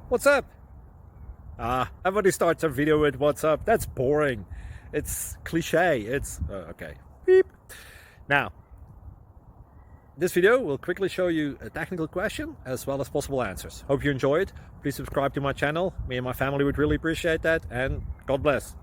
What's up? Everybody starts a video with what's up. That's boring. It's cliche. It's okay. Beep. Now, this video will quickly show you a technical question as well as possible answers. Hope you enjoy it. Please subscribe to my channel. Me and my family would really appreciate that, and God bless.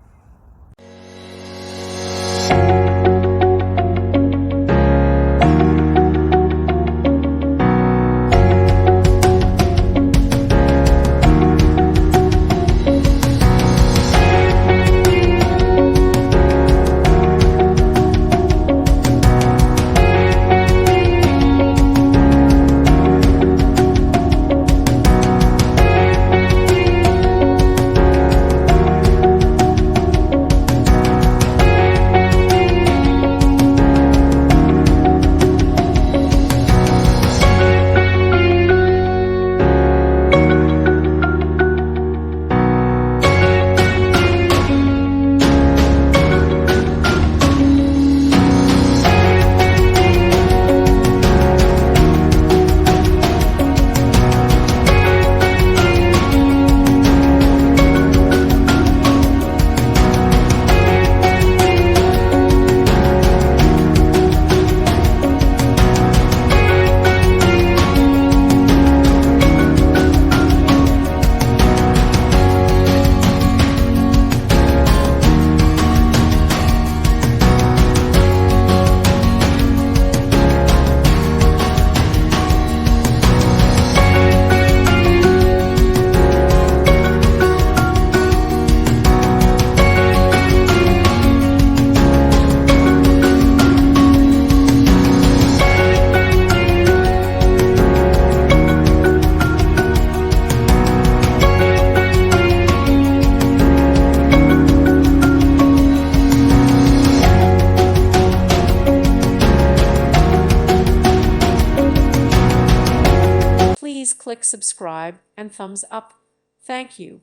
Please click subscribe and thumbs up. Thank you.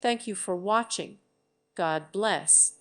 Thank you for watching. God bless.